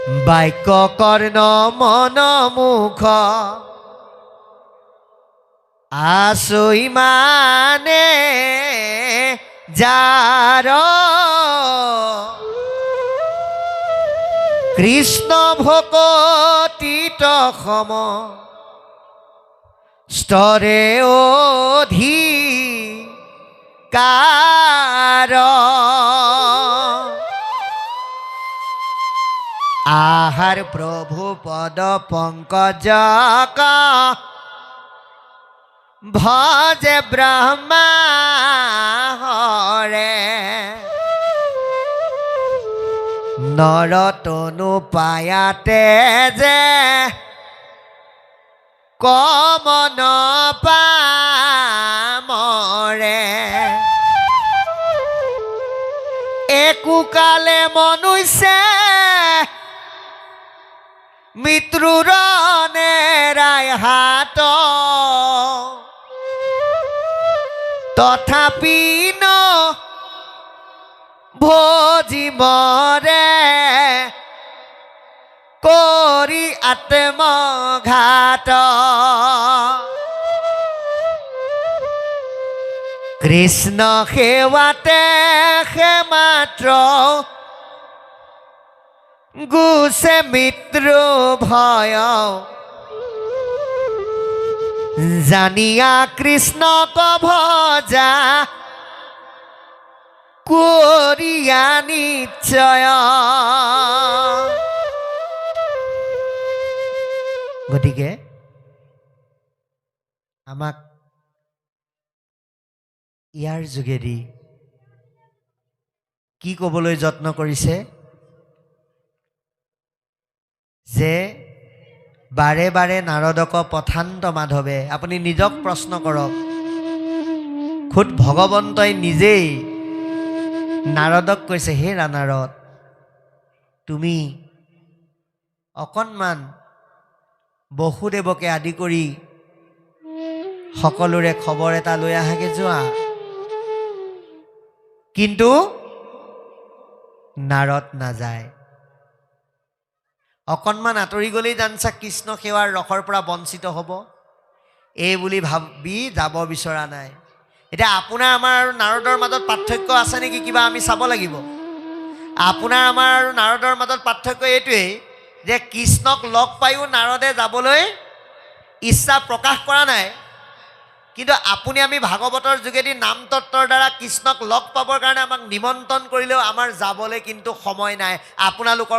বাক্য কৰ্ণ মন মুখ আছো ইমানে যাৰ কৃষ্ণ ভকতিত সম স্তৰে অধিকাৰ আহাৰ প্ৰভু পদ পংকজক ভজে ব্ৰহ্মা হৰে নৰতনু পায়াতে যে কমন পামৰে একোকালে মনুষ্যে মৃত্যুৰ নেৰাই হাত তথাপি ন ভোজি মৰে কৰি আত্মঘাত কৃষ্ণ সেৱাতে সে মাত্ৰ গুছে মৃত্যু ভয় জানিয়া কৃষ্ণক ভজা কৰিয়া নিশ্চয়। গতিকে আমাক ইয়াৰ যোগেদি কি ক'বলৈ যত্ন কৰিছে যে বাৰে বাৰে নাৰদক পথান্ত মাধৱে আপুনি নিজক প্ৰশ্ন কৰক খুদ ভগৱন্তই নিজেই নাৰদক কৈছে হে নাৰদ তুমি অকণমান বসুদেৱকে আদি কৰি সকলোৰে খবৰ এটা লৈ আহাগে যোৱা। কিন্তু নাৰদ নাযায় অকণমান আঁতৰি গ'লেই জানছা কৃষ্ণ সেৱাৰ ৰসৰ পৰা বঞ্চিত হ'ব এই বুলি ভাবি যাব বিচৰা নাই। এতিয়া আপোনাৰ আমাৰ আৰু নাৰদৰ মাজত পাৰ্থক্য আছে নেকি কিবা আমি চাব লাগিব। আপোনাৰ আমাৰ আৰু নাৰদৰ মাজত পাৰ্থক্য এইটোৱেই যে কৃষ্ণক লগ পায়ো নাৰদে যাবলৈ ইচ্ছা প্ৰকাশ কৰা নাই, কিন্তু আপুনি আমি ভাগৱতৰ যোগেদি নাম তত্ত্বৰ দ্বাৰা কৃষ্ণক লগ পাবৰ কাৰণে আমাক নিমন্ত্ৰণ কৰিলেও আমাৰ যাবলৈ কিন্তু সময় নাই। আপোনালোকৰ